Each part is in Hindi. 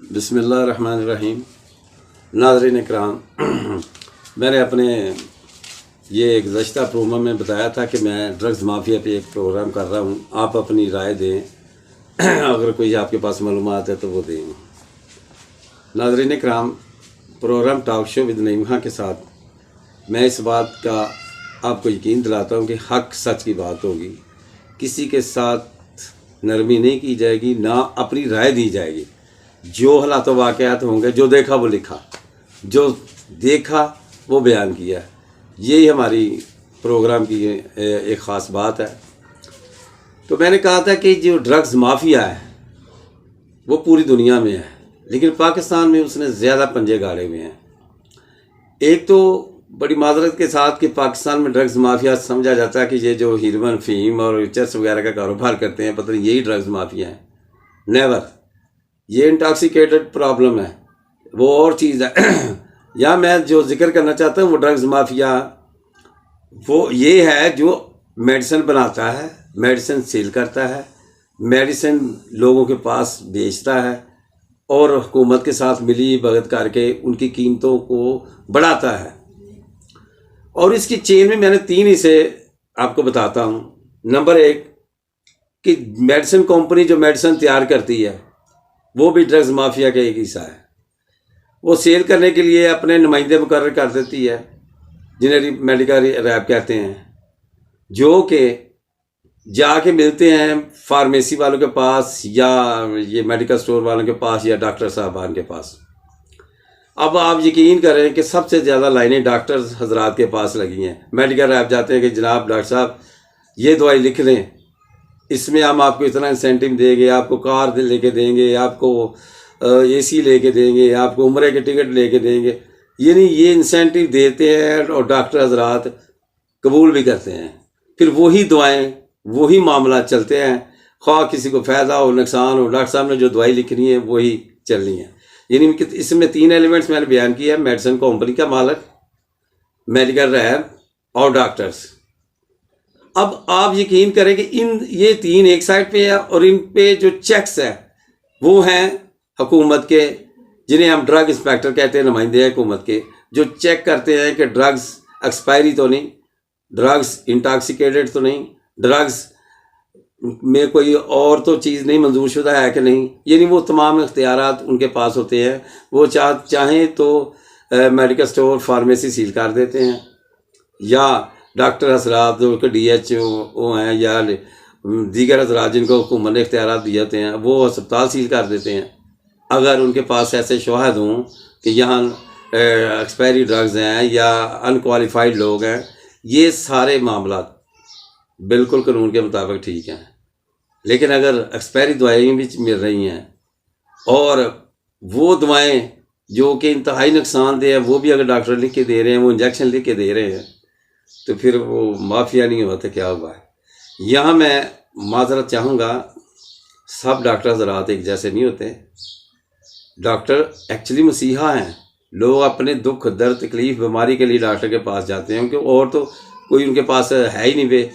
बिस्मिल्लाहिर्रहमानिर्रहीम। नाज़रीन इकराम, मैंने अपने ये गुज़श्ता प्रोग्राम में बताया था कि मैं ड्रग्स माफिया पे एक प्रोग्राम कर रहा हूँ। आप अपनी राय दें, अगर कोई आपके पास मालूमात है तो वो दें। नाज़रीन इकराम, program talk show with Naeem Khan के साथ मैं इस बात का आपको यकीन दिलाता हूँ कि हक सच की बात होगी। किसी के साथ नरमी नहीं की जाएगी, ना अपनी राय दी जाएगी। जो हालात वाक़यात होंगे, जो देखा वो लिखा, जो देखा वो बयान किया। यही हमारी प्रोग्राम की एक ख़ास बात है। तो मैंने कहा था कि जो ड्रग्स माफिया है वो पूरी दुनिया में है, लेकिन पाकिस्तान में उसने ज़्यादा पंजे गाड़े हुए हैं। एक तो बड़ी माजरत के साथ कि पाकिस्तान में ड्रग्स माफिया समझा जाता है कि ये जो हीरोइन, फीम और चर्स वगैरह का कारोबार करते हैं, पता नहीं यही ड्रग्स माफिया हैं। नेवर। ये इंटॉक्सिकेटेड प्रॉब्लम है, वो और चीज़ है। या मैं जो जिक्र करना चाहता हूँ वो ड्रग्स माफिया वो ये है जो मेडिसिन बनाता है, मेडिसिन सेल करता है, मेडिसिन लोगों के पास बेचता है और हुकूमत के साथ मिली भगत करके उनकी कीमतों को बढ़ाता है। और इसकी चेन में मैंने 3 हिस्से आपको बताता हूँ। नंबर 1 कि मेडिसिन कंपनी जो मेडिसिन तैयार करती है वो भी ड्रग्स माफिया का एक हिस्सा है। वो सेल करने के लिए अपने नुमाइंदे मुकर्रर कर देती है, जिन्हें मेडिकल रैप कहते हैं, जो कि जाके मिलते हैं फार्मेसी वालों के पास या ये मेडिकल स्टोर वालों के पास या डॉक्टर साहबान के पास। अब आप यकीन करें कि सबसे ज़्यादा लाइनें डॉक्टर हजरात के पास लगी हैं। मेडिकल रैप जाते हैं कि जनाब डॉक्टर साहब ये दवाई लिख लें, इसमें हम आपको इतना इंसेंटिव देंगे, आपको कार लेके देंगे, आपको एसी लेके देंगे, आपको उम्रे के टिकट लेके देंगे। यानी ये इंसेंटिव देते हैं और डॉक्टर हजरात कबूल भी करते हैं। फिर वही दवाएं, वही मामला चलते हैं, ख्वाह किसी को फ़ायदा हो नुकसान हो, डॉक्टर साहब ने जो दवाई लिखनी है वही चलनी है। यानी इसमें 3 एलिमेंट्स मैंने बयान किया है: मेडिसिन कंपनी का मालिक, मेडिकल रैप और डॉक्टर्स। अब आप यकीन करें कि ये 3 एक साइड पे है और इन पे जो चेक्स है वो हैं हुकूमत के, जिन्हें हम ड्रग इंस्पेक्टर कहते हैं, नुमाइंदे हैं हुकूमत के, जो चेक करते हैं कि ड्रग्स एक्सपायरी तो नहीं, ड्रग्स इंटॉक्सिकेटेड तो नहीं, ड्रग्स में कोई और तो चीज़ नहीं मंजूर शुदा है कि नहीं। यानी वो तमाम इख्तियारात उनके पास होते हैं। वो चाहें तो मेडिकल स्टोर, फार्मेसी सील कर देते हैं, या डॉक्टर हजरात जो कि DHO हैं या दीगर हजरात जिनको हुकूमत ने इख्तियारात दिए होते हैं वो अस्पताल सील कर देते हैं। अगर उनके पास ऐसे शवाहद हों कि यहाँ एक्सपायरी ड्रग्स हैं या अनक्वालिफाइड लोग हैं, ये सारे मामला बिल्कुल कानून के मुताबिक ठीक हैं। लेकिन अगर एक्सपायरी दवाएँ भी मिल रही हैं और वो दवाएँ जो कि इंतहाई नुकसानदेह हैं वो भी अगर डॉक्टर लिख के दे रहे हैं, वो इंजेक्शन लिख के दे रहे हैं, तो फिर वो माफिया नहीं हुआ तो क्या हुआ है। यहाँ मैं माजरत चाहूँगा, सब डॉक्टर हज़रात एक जैसे नहीं होते। डॉक्टर एक्चुअली मसीहा हैं। लोग अपने दुख, दर्द, तकलीफ़, बीमारी के लिए डॉक्टर के पास जाते हैं, क्योंकि और तो कोई उनके पास है ही नहीं। वे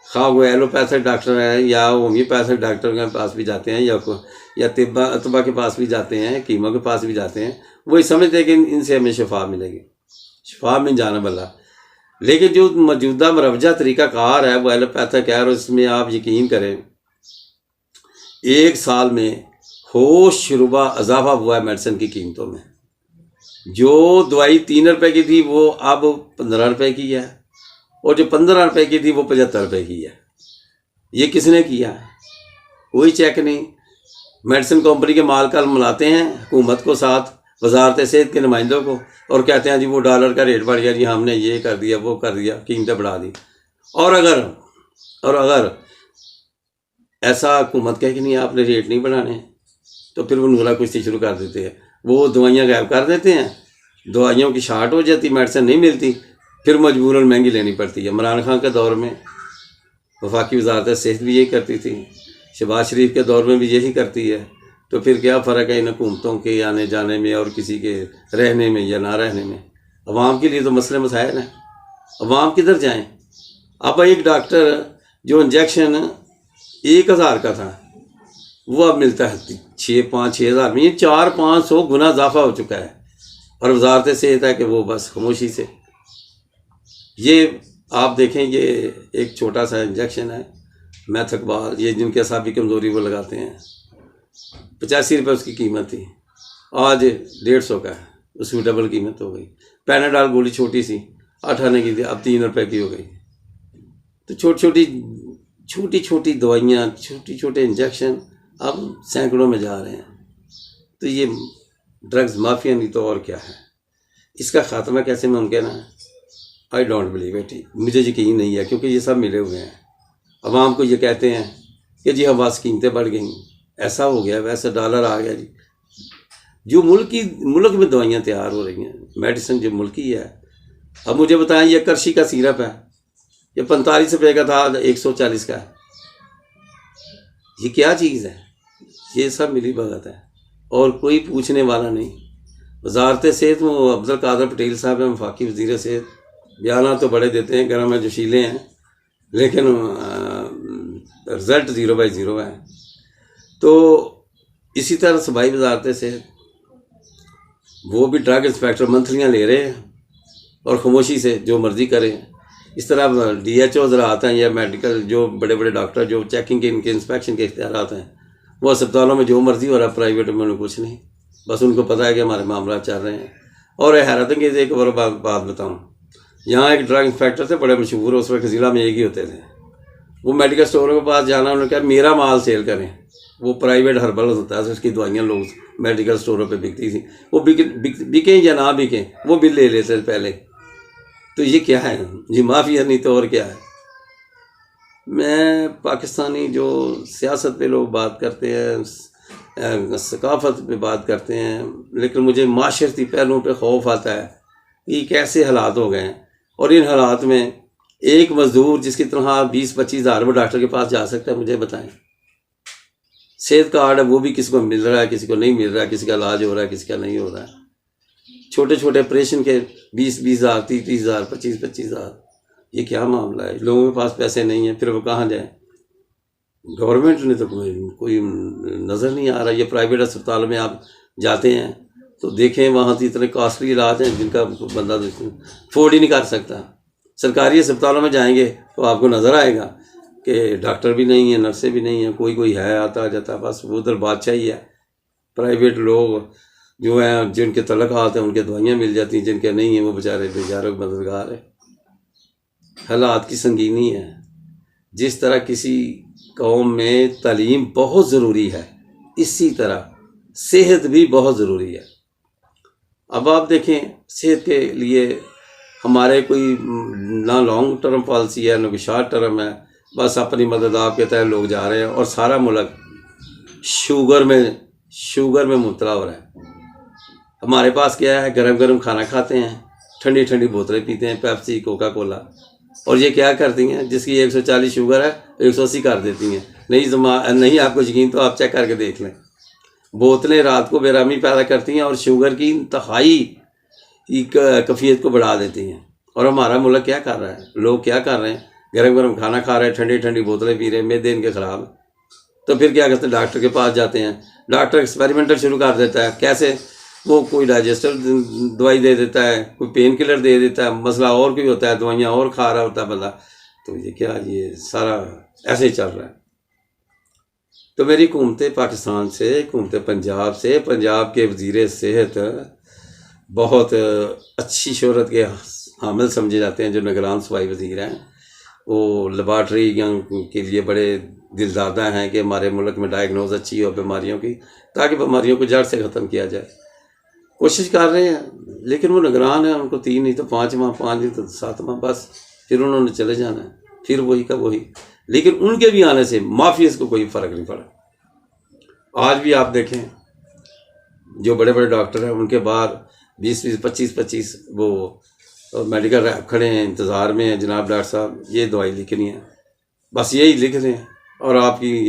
खा वो एलोपैथिक डॉक्टर हैं या होम्योपैथिक डॉक्टर के पास भी जाते हैं या तिब्बा के पास भी जाते हैं, कीमो के पास भी जाते हैं। वही समझते हैं कि इनसे हमें शफा मिलेगी। शफा में जाना बल्ला। लेकिन जो मौजूदा मरवजा तरीक़ाकार है वो एलोपैथिक है, और इसमें आप यकीन करें 1 साल में होशरुबा इजाफा हुआ है मेडिसिन की कीमतों में। जो दवाई 3 रुपए की थी वो अब 15 रुपए की है, और जो 15 रुपए की थी वो 75 रुपए की है। ये किसने किया? कोई चेक नहीं। मेडिसिन कंपनी के मालकान मिलाते हैं हुकूमत को साथ, वजारत सेहत के नुमाइंदों को, और कहते हैं जी वो डॉलर का रेट बढ़ गया, जी हमने ये कर दिया, वो कर दिया, कीमतें बढ़ा दी। और अगर ऐसा हुकूमत कहे कि नहीं आपने रेट नहीं बढ़ाने, तो फिर वो नूरा कुश्ती शुरू कर देते हैं। वो दवाइयाँ गायब कर देते हैं, दवाइयों की शार्ट हो जाती, मेडिसिन नहीं मिलती, फिर मजबूरन महंगी लेनी पड़ती है। इमरान खान के दौर में वफाकी वजारत सेहत भी यही करती थी, शहबाज शरीफ के दौर में भी यही करती है। तो फिर क्या फ़र्क है इन हुकूमतों के आने जाने में और किसी के रहने में या ना रहने में? अवाम के लिए तो मसले मसाइल हैं, अवाम किधर जाएं? अब एक डॉक्टर जो इंजेक्शन 1000 का था वो अब मिलता है 6-5-6 हज़ार में। ये 400-500 गुना इजाफा हो चुका है। और वजारत सेहत है कि वो बस खामोशी से, ये आप देखें, ये एक छोटा सा इंजेक्शन है मैथकबाल, ये जिनके असाबी कमज़ोरी वो लगाते हैं, 85 रुपये उसकी कीमत थी, आज 150 का है, उसकी डबल कीमत हो गई। पैनाडाल गोली छोटी सी 8 आने की थी, अब 3 रुपये की हो गई। तो छोटी छोटी दवाइयाँ, छोटे छोटे इंजेक्शन अब सैकड़ों में जा रहे हैं। तो ये ड्रग्स माफिया नहीं तो और क्या है। इसका ख़ात्मा कैसे मुमकिन है? I don't believe it. मुझे यकीन नहीं है, क्योंकि ये सब मिले हुए हैं। अवाम को ये कहते हैं कि जी हमारी कीमतें बढ़ गई, ऐसा हो गया, वैसा डॉलर आ गया जी। जो मुल्क में दवाइयाँ तैयार हो रही हैं, मेडिसिन जो मुल्की है। अब मुझे बताएं, ये करशी का सिरप है, ये 45 रुपये का था, 140 का है। ये क्या चीज़ है? ये सब मिली भगत है और कोई पूछने वाला नहीं। वजारत सेहत में अफजल कादर पटेल साहब हैं, वफाकी वज़ीर सेहत, बयान तो बड़े देते हैं, गर्म है जोशीले हैं, लेकिन रिज़ल्ट 0/0 है। तो इसी तरह सूबाई वजारत सेहत, वो भी ड्रग इंस्पेक्टर मंथलियाँ ले रहे हैं और खामोशी से जो मर्ज़ी करें। इस तरह DHO ज़रा आते हैं या मेडिकल जो बड़े बड़े डॉक्टर जो चेकिंग के, इनके इंस्पेक्शन के इख्तियार आते हैं, वो अस्पतालों में जो मर्ज़ी हो रहा है, प्राइवेट में उन्हें कुछ नहीं, बस उनको पता है कि हमारे मामला चल रहे हैं। और हैरत है कि एक और बात बताऊँ, यहाँ एक ड्रग इंस्पेक्टर थे, बड़े मशहूर, उस वक्त ज़िला में एक ही होते थे। वो मेडिकल स्टोरों के पास जाना, उन्होंने कहा मेरा माल सेल करें। वो प्राइवेट हर्बल होता है, उसकी दवाइयाँ लोग मेडिकल स्टोरों पे बिकती थी, वो बिकें या ना बिकें, वो बिल ले लेते थे पहले। तो ये क्या है? ये माफिया नहीं तो और क्या है। मैं पाकिस्तानी जो सियासत पे लोग बात करते हैं, सकाफत पे बात करते हैं, लेकिन मुझे माशरती पहलुओं पे खौफ आता है कि कैसे हालात हो गए हैं। और इन हालात में एक मजदूर जिसकी तनख्वाह 20-25 हज़ार वो डॉक्टर के पास जा सकता है, मुझे बताएं। सेहत कार्ड है, वो भी किसी को मिल रहा है, किसी को नहीं मिल रहा है, किसी का इलाज हो रहा है, किसी का नहीं हो रहा है। छोटे छोटे ऑपरेशन के 20-20 हज़ार, 30-30 हज़ार, 25-25 हज़ार, ये क्या मामला है? लोगों के पास पैसे नहीं हैं, फिर वो कहाँ जाएं? गवर्नमेंट ने तो कोई नज़र नहीं आ रहा। ये प्राइवेट अस्पताल में आप जाते हैं तो देखें, वहाँ तो इतने कॉस्टली इलाज हैं जिनका बंदा अफोर्ड ही नहीं कर सकता। सरकारी अस्पतालों में जाएंगे तो आपको नज़र आएगा कि डॉक्टर भी नहीं है, नर्सें भी नहीं हैं, कोई है आता जाता, बस वो उधर बादशाह ही है। प्राइवेट लोग जो हैं, जिनके तलक़ात हैं, उनके दवाइयाँ मिल जाती हैं, जिनके नहीं हैं वो बेचारे बेचारों के मददगार है। हालात की संगीनी है। जिस तरह किसी कौम में तालीम बहुत ज़रूरी है, इसी तरह सेहत भी बहुत ज़रूरी है। अब आप देखें, सेहत के लिए हमारे कोई ना लॉन्ग टर्म पॉलिसी है, ना कोई शॉर्ट टर्म है, बस अपनी मदद आपके तहत लोग जा रहे हैं और सारा मुल्क शुगर में मुब्तला हो रहा है। हमारे पास क्या है? गरम गरम खाना खाते हैं, ठंडी ठंडी बोतलें पीते हैं, पेप्सी, कोका कोला। और ये क्या करती हैं? जिसकी 140 शुगर है 180 कर देती हैं। नहीं आपको यकीन तो आप चेक करके देख लें। बोतलें रात को बेरामी पैदा करती हैं और शुगर की इंतहाई कैफियत को बढ़ा देती हैं। और हमारा मुल्क क्या कर रहा है? लोग क्या कर रहे हैं? गरम गरम खाना खा रहे हैं, ठंडी ठंडी बोतलें पी रहे हैं, मैदे इनके ख़राब। तो फिर क्या करते हैं? डॉक्टर के पास जाते हैं, डॉक्टर एक्सपेरिमेंटल शुरू कर देता है। कैसे? वो कोई डाइजेस्टर दवाई दे देता है, कोई पेन किलर दे देता है, मसला और कोई होता है, दवाइयाँ और खा रहा होता है बंदा। तो ये क्या, ये सारा ऐसे ही चल रहा है। तो मेरी हुकूमत पाकिस्तान से, हुकूमत पंजाब से, पंजाब के वज़ीर सेहत बहुत अच्छी शोहरत के हामिल समझे जाते हैं, जो निगरान सूबाई वज़ीर हैं। वो लेबार्ट्री के लिए बड़े दिलदादा हैं कि हमारे मुल्क में डायग्नोज अच्छी हो बीमारियों की, ताकि बीमारियों को जड़ से ख़त्म किया जाए। कोशिश कर रहे हैं, लेकिन वो निगरान है, उनको 3 नहीं तो 5 माह, 5 नहीं तो 7 माह, बस फिर उन्होंने चले जाना है, फिर वही का वही। लेकिन उनके भी आने से माफियाज को कोई फ़र्क नहीं पड़ा। आज भी आप देखें, जो बड़े बड़े डॉक्टर हैं, उनके बाहर 20-20, 25-25 वो मेडिकल रैप खड़े हैं, इंतज़ार में हैं, जनाब डॉक्टर साहब ये दवाई लिखनी है, बस यही लिख रहे हैं। और आपकी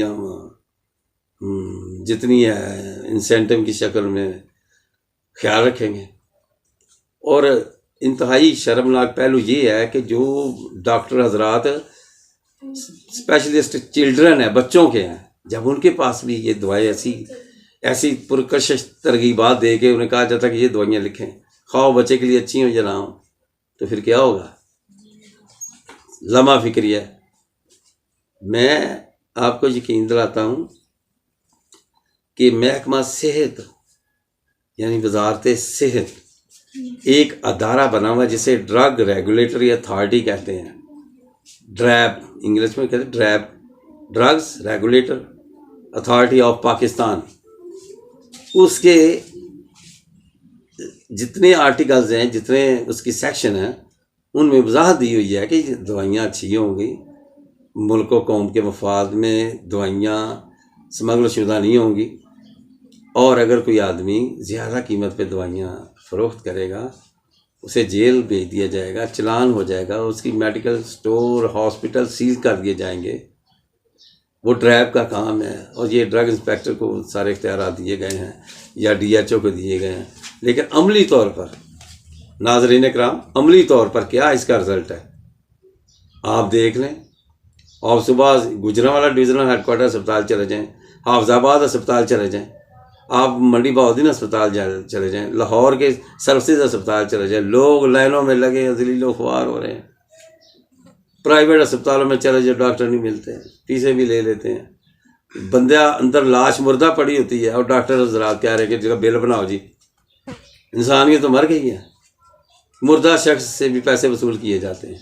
जितनी है इंसेंटिव की शक्ल में ख्याल रखेंगे। और इंतहाई शर्मनाक पहलू ये है कि जो डॉक्टर हजरात स्पेशलिस्ट चिल्ड्रन है, बच्चों के हैं, जब उनके पास भी ये दवाएं ऐसी पुरकशिश तरगीबात दे के उन्हें कहा जाता कि ये दवाइयाँ लिखें, खाओ बच्चे के लिए अच्छी हो या ना हो, तो फिर क्या होगा? लम्हा फिक्री है। मैं आपको यकीन दिलाता हूँ कि महकमा सेहत यानी वजारत सेहत एक अदारा बना हुआ जिसे ड्रग रेगुलेटरी अथॉरिटी कहते हैं। ड्रैब इंग्लिश में कहते हैं, drab, drugs regulator authority of Pakistan. उसके जितने आर्टिकल्स हैं, जितने उसकी सेक्शन हैं, उनमें वजाहत दी हुई है कि दवाइयाँ अच्छी होंगी, मुल्क व कौम के मफाद में दवाइयाँ स्मगल शुदा नहीं होंगी, और अगर कोई आदमी ज़्यादा कीमत पे दवाइयाँ फ़रोख्त करेगा उसे जेल भेज दिया जाएगा, चलान हो जाएगा, उसकी मेडिकल स्टोर हॉस्पिटल सील कर दिए जाएंगे। वो ड्रैब का काम है और ये ड्रग इंस्पेक्टर को सारे इख्तियार दिए गए हैं या DHO को दिए गए हैं। लेकिन अमली तौर पर नाज़रीन कराम, अमली तौर पर क्या इसका रिज़ल्ट है आप देख लें। आप सुबह गुजरांवाला डिविजनल हेडक्वार्टर अस्पताल चले जाएँ, हाफिजाबाद अस्पताल चले जाएँ, आप मंडी बहाउद्दीन अस्पताल चले जाएँ, लाहौर के सर्विसेज अस्पताल चले जाएँ, लोग लाइनों में लगे ज़लीलो ख्वार हो रहे हैं। प्राइवेट अस्पतालों में चले जाओ, डॉक्टर नहीं मिलते हैं, फीसें भी ले लेते हैं। बंदा अंदर लाश मुर्दा पड़ी होती है और डॉक्टर हज़रात कह रहे हैं कि जगह बिल बनाओ जी। इंसानियत तो मर गई है, मुर्दा शख्स से भी पैसे वसूल किए जाते हैं।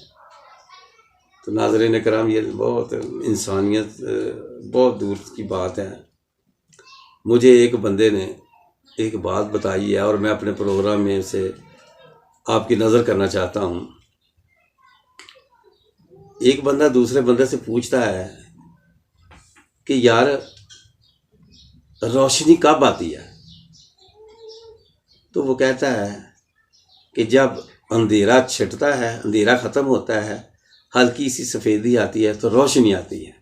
तो नाज़रीन कराम, ये बहुत इंसानियत बहुत दूर की बात है। मुझे एक बंदे ने एक बात बताई है और मैं अपने प्रोग्राम में उसे आपकी नज़र करना चाहता हूँ। एक बंदा दूसरे बंदे से पूछता है कि यार रोशनी कब आती है? तो वो कहता है कि जब अंधेरा छिटता है, अंधेरा ख़त्म होता है, हल्की सी सफ़ेदी आती है तो रोशनी आती है।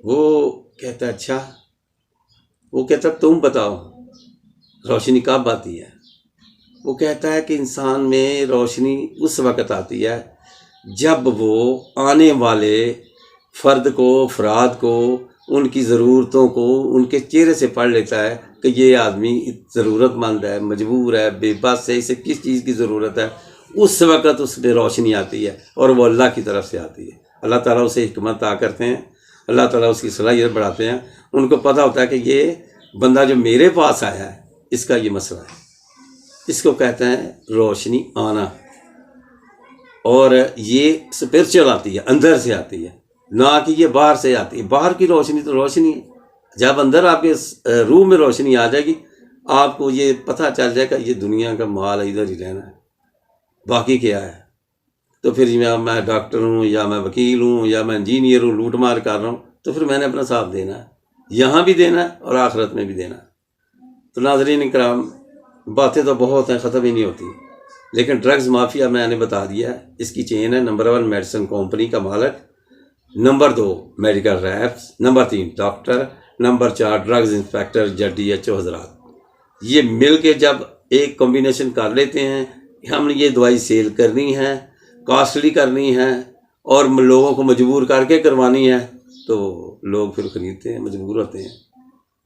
वो कहता है अच्छा। वो कहता तुम बताओ रोशनी कब आती है? वो कहता है कि इंसान में रोशनी उस वक़्त आती है जब वो आने वाले फ़र्द को, अफराद को, उनकी ज़रूरतों को उनके चेहरे से पढ़ लेता है कि ये आदमी ज़रूरतमंद है, मजबूर है, बेबस है, इसे किस चीज़ की ज़रूरत है। उस वक़्त उसमें रोशनी आती है और वो अल्लाह की तरफ से आती है। अल्लाह ताला उसे हिकमत अता करते हैं, अल्लाह ताला उसकी सलाहियत बढ़ाते हैं। उनको पता होता है कि ये बंदा जो मेरे पास आया है इसका ये मसला है। इसको कहते हैं रोशनी आना। और ये स्पिरिचुअल आती है, अंदर से आती है, ना कि ये बाहर से आती है। बाहर की रोशनी तो रोशनी है, जब अंदर आपके रूह में रोशनी आ जाएगी आपको ये पता चल जाएगा ये दुनिया का माल इधर ही रहना है, बाकी क्या है। तो फिर मैं डॉक्टर हूँ या मैं वकील हूँ या मैं इंजीनियर हूँ, लूट मार कर रहा हूँ, तो फिर मैंने अपना साथ देना है, यहाँ भी देना है और आखिरत में भी देना है। तो नाज़रीन इकराम, बातें तो बहुत हैं, ख़त्म ही नहीं होती। लेकिन ड्रग्स माफिया मैंने बता दिया है, इसकी चेन है। नंबर 1 मेडिसिन कंपनी का मालिक, number 2 medical reps, number 3 doctor, number 4 drugs inspector या DHO हजरात। ये मिल के जब एक कॉम्बिनेशन कर लेते हैं कि हमने ये दवाई सेल करनी है, कॉस्टली करनी है और लोगों को मजबूर करके करवानी है, तो लोग फिर ख़रीदते हैं, मजबूर होते हैं।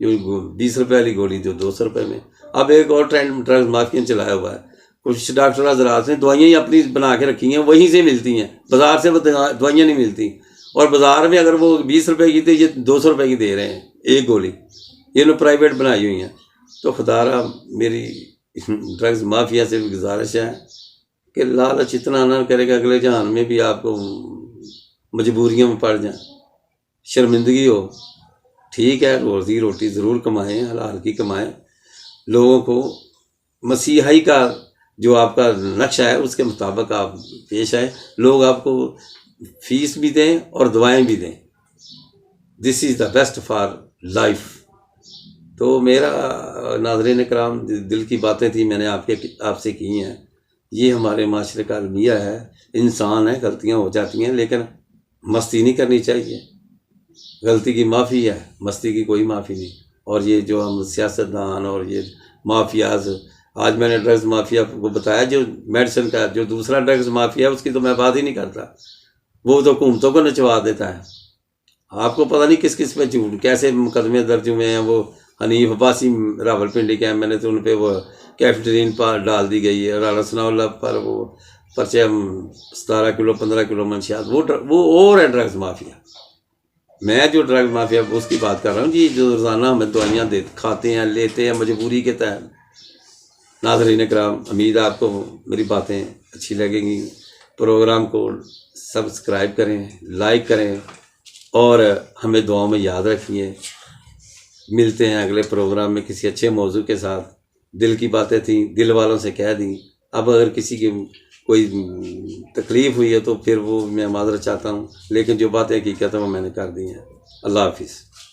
ये 20 रुपये वाली गोली जो 200 रुपये में। अब एक और ट्रेंड ड्रग्स माफिया चलाया हुआ है। कुछ डॉक्टर हज़रात ने दवाइयाँ ही अपनी बना के रखी हैं, वहीं से मिलती हैं, बाज़ार से वो दवाइयाँ नहीं मिलती। और बाज़ार में अगर वो 20 रुपये की थी, ये 200 रुपये की दे रहे हैं एक गोली। ये लोग प्राइवेट बनाई हुई हैं। तो खुदारा मेरी ड्रग्स माफिया से भी गुजारिश है कि लालच इतना ना करेगा अगले जहान में भी आपको मजबूरियों में पड़ जाए, शर्मिंदगी हो। ठीक है, रोज़ी रोटी ज़रूर कमाएँ, हलाल की कमाएँ, लोगों को मसीहाई का जो आपका नक्शा है उसके मुताबिक आप पेश आए, लोग आपको फीस भी दें और दवाएं भी दें। This is the best for life. तो मेरा नाज़रीन कराम, दिल की बातें थी, मैंने आपसे की हैं। ये हमारे माशरे का अलमिया है। इंसान है, गलतियां हो जाती हैं, लेकिन मस्ती नहीं करनी चाहिए। गलती की माफ़ी है, मस्ती की कोई माफ़ी नहीं। और ये जो हम सियासतदान और ये माफियाज, आज मैंने ड्रग्स माफिया को बताया, जो मेडिसिन का जो दूसरा ड्रग्स माफिया है उसकी तो मैं बात ही नहीं करता। वो तो हुकूमतों को नचवा देता है, आपको पता नहीं किस किस पे झूठ कैसे मुकदमे दर्ज हुए हैं। वो हनीफ अब्बासी रावलपिंडी के हैं, मैंने तो उन पे वो कैफेटेरिन पर डाल दी गई है। राणा सनाउल्लाह पर वो पर्चे 17 किलो 15 किलो मंशियात, वो और है ड्रग्स माफिया। मैं जो ड्रग माफिया उसकी बात कर रहा हूँ जी, जो रोज़ाना हमें दवाइयाँ दे खाते हैं लेते हैं मजबूरी के तहत। नाज़रीन कराम, उम्मीद है आपको मेरी बातें अच्छी लगेंगी। प्रोग्राम को सब्सक्राइब करें, लाइक करें और हमें दुआओं में याद रखिए। मिलते हैं अगले प्रोग्राम में किसी अच्छे मौजू के साथ। दिल की बातें थी, दिल वालों से कह दी। अब अगर किसी की कोई तकलीफ़ हुई है तो फिर वो मैं माज़रत चाहता हूँ, लेकिन जो बातें हकीकत है वो मैंने कर दी हैं। अल्लाह हाफिज़।